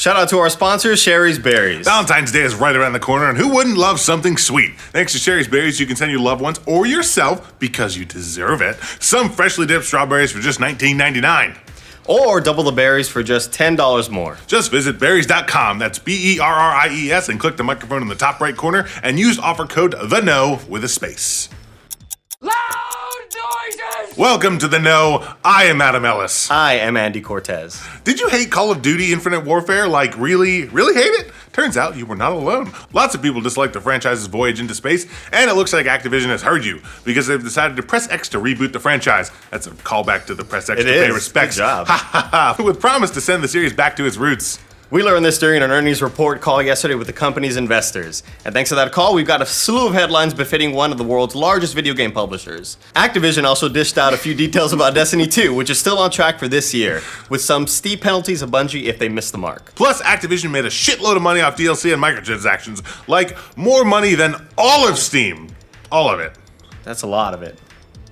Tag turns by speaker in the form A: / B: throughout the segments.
A: Shout out to our sponsor, Sherry's Berries.
B: Valentine's Day is right around the corner, and who wouldn't love something sweet? Thanks to Sherry's Berries, you can send your loved ones or yourself, because you deserve it, some freshly dipped strawberries for just $19.99.
A: Or double the berries for just $10 more.
B: Just visit berries.com, that's BERRIES, and click the microphone in the top right corner and use offer code THEKNOW with a space.
C: Loud noises!
B: Welcome to The Know. I am Adam Ellis.
A: I am Andy Cortez.
B: Did you hate Call of Duty Infinite Warfare? Like, really hate it? Turns out you were not alone. Lots of people dislike the franchise's voyage into space, and it looks like Activision has heard you, because they've decided to press X to reboot the franchise. That's a callback to the press X to pay respects.
A: Good job.
B: Ha ha ha, with promise to send the series back to its roots.
A: We learned this during an earnings report call yesterday with the company's investors. And thanks to that call, we've got a slew of headlines befitting one of the world's largest video game publishers. Activision also dished out a few details about Destiny 2, which is still on track for this year, with some steep penalties of Bungie if they miss the mark.
B: Plus, Activision made a shitload of money off DLC and microtransactions, like more money than all of Steam. All of it.
A: That's a lot of it.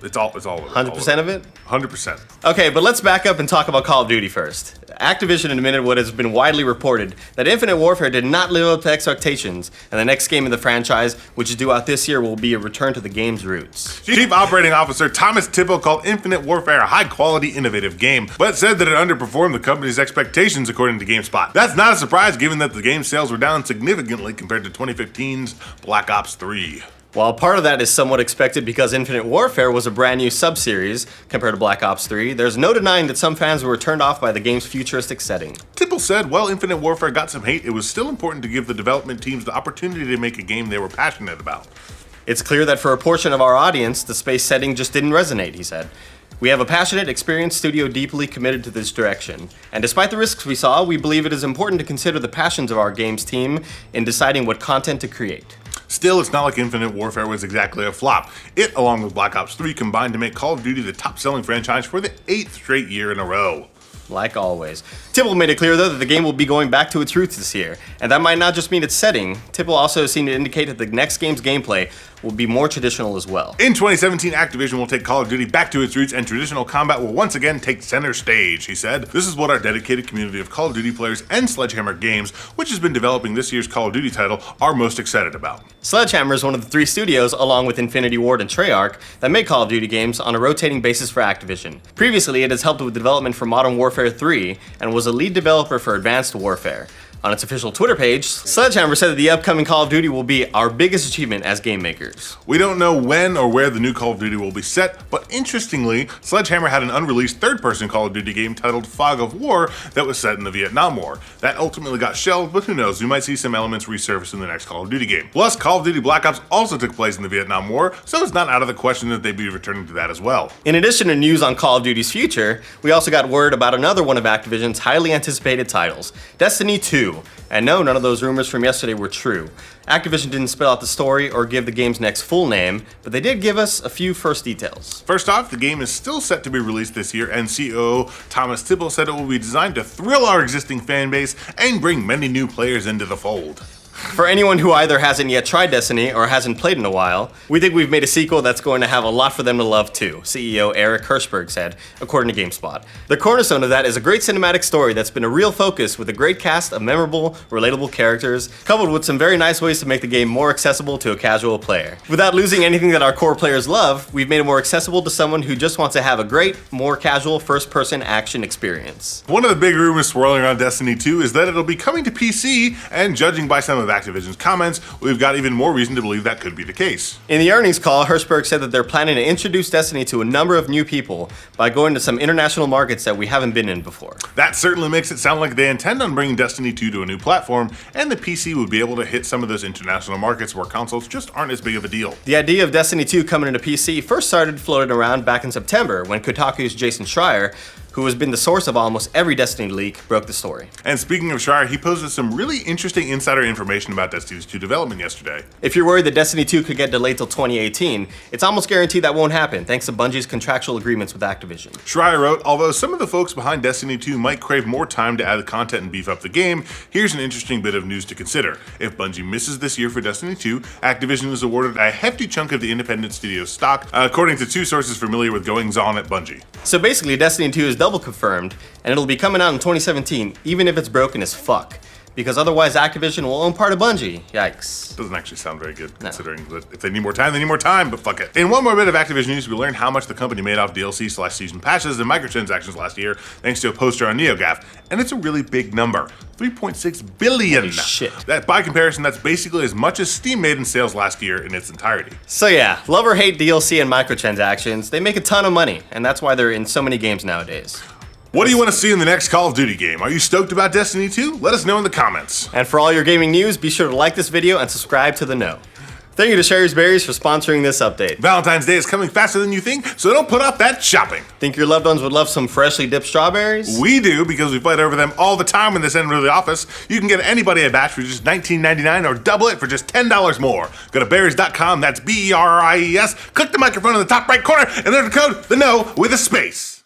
B: It's all of it.
A: 100% of it?
B: 100%.
A: Okay, but let's back up and talk about Call of Duty first. Activision admitted what has been widely reported, that Infinite Warfare did not live up to expectations, and the next game in the franchise, which is due out this year, will be a return to the game's roots.
B: Chief Operating Officer Thomas Tipple called Infinite Warfare a high-quality, innovative game, but said that it underperformed the company's expectations according to GameSpot. That's not a surprise given that the game's sales were down significantly compared to 2015's Black Ops 3.
A: While part of that is somewhat expected because Infinite Warfare was a brand new sub-series compared to Black Ops 3, there's no denying that some fans were turned off by the game's futuristic setting.
B: Tipple said, while Infinite Warfare got some hate, it was still important to give the development teams the opportunity to make a game they were passionate about.
A: It's clear that for a portion of our audience, the space setting just didn't resonate, he said. We have a passionate, experienced studio deeply committed to this direction. And despite the risks we saw, we believe it is important to consider the passions of our games team in deciding what content to create.
B: Still, it's not like Infinite Warfare was exactly a flop. It, along with Black Ops 3, combined to make Call of Duty the top-selling franchise for the 8th straight year in a row.
A: Like always. Tipple made it clear, though, that the game will be going back to its roots this year. And that might not just mean its setting. Tipple also seemed to indicate that the next game's gameplay will be more traditional as well.
B: In 2017, Activision will take Call of Duty back to its roots, and traditional combat will once again take center stage, he said. This is what our dedicated community of Call of Duty players and Sledgehammer Games, which has been developing this year's Call of Duty title, are most excited about.
A: Sledgehammer is one of the 3 studios, along with Infinity Ward and Treyarch, that make Call of Duty games on a rotating basis for Activision. Previously, it has helped with development for Modern Warfare 3, and was a lead developer for Advanced Warfare. On its official Twitter page, Sledgehammer said that the upcoming Call of Duty will be our biggest achievement as game makers.
B: We don't know when or where the new Call of Duty will be set, but interestingly, Sledgehammer had an unreleased third-person Call of Duty game titled Fog of War that was set in the Vietnam War. That ultimately got shelved, but who knows, we might see some elements resurface in the next Call of Duty game. Plus, Call of Duty Black Ops also took place in the Vietnam War, so it's not out of the question that they'd be returning to that as well.
A: In addition to news on Call of Duty's future, we also got word about another one of Activision's highly anticipated titles, Destiny 2. And no, none of those rumors from yesterday were true. Activision didn't spell out the story or give the game's next full name, but they did give us a few first details.
B: First off, the game is still set to be released this year, and COO Thomas Tipple said it will be designed to thrill our existing fan base and bring many new players into the fold.
A: For anyone who either hasn't yet tried Destiny or hasn't played in a while, we think we've made a sequel that's going to have a lot for them to love too, CEO Eric Hirschberg said, according to GameSpot. The cornerstone of that is a great cinematic story that's been a real focus with a great cast of memorable, relatable characters, coupled with some very nice ways to make the game more accessible to a casual player. Without losing anything that our core players love, we've made it more accessible to someone who just wants to have a great, more casual first-person action experience.
B: One of the big rumors swirling around Destiny 2 is that it'll be coming to PC, and judging by some of Activision's comments, we've got even more reason to believe that could be the case.
A: In the earnings call, Hirschberg said that they're planning to introduce Destiny to a number of new people by going to some international markets that we haven't been in before.
B: That certainly makes it sound like they intend on bringing Destiny 2 to a new platform, and the PC would be able to hit some of those international markets where consoles just aren't as big of a deal.
A: The idea of Destiny 2 coming into PC first started floating around back in September when Kotaku's Jason Schreier, who has been the source of almost every Destiny leak, broke the story.
B: And speaking of Schreier, he posted some really interesting insider information about Destiny 2 development yesterday.
A: If you're worried that Destiny 2 could get delayed till 2018, it's almost guaranteed that won't happen, thanks to Bungie's contractual agreements with Activision.
B: Schreier wrote, although some of the folks behind Destiny 2 might crave more time to add content and beef up the game, here's an interesting bit of news to consider. If Bungie misses this year for Destiny 2, Activision is awarded a hefty chunk of the independent studio's stock, according to 2 sources familiar with goings-on at Bungie.
A: So basically, Destiny 2 is double confirmed, and it'll be coming out in 2017, even if it's broken as fuck. Because otherwise Activision will own part of Bungie. Yikes.
B: Doesn't actually sound very good, considering that if they need more time, they need more time, but fuck it. In one more bit of Activision news, we learned how much the company made off DLC/season passes and microtransactions last year, thanks to a poster on NeoGAF, and it's a really big number. 3.6 billion.
A: Holy shit.
B: That, by comparison, that's basically as much as Steam made in sales last year in its entirety.
A: So yeah, love or hate DLC and microtransactions, they make a ton of money, and that's why they're in so many games nowadays.
B: What do you want to see in the next Call of Duty game? Are you stoked about Destiny 2? Let us know in the comments.
A: And for all your gaming news, be sure to like this video and subscribe to The Know. Thank you to Sherry's Berries for sponsoring this update.
B: Valentine's Day is coming faster than you think, so don't put off that shopping.
A: Think your loved ones would love some freshly dipped strawberries?
B: We do, because we fight over them all the time when they send them to the office. You can get anybody a batch for just $19.99 or double it for just $10 more. Go to berries.com, that's BERRIES. Click the microphone in the top right corner and enter the code THE KNOW with a space.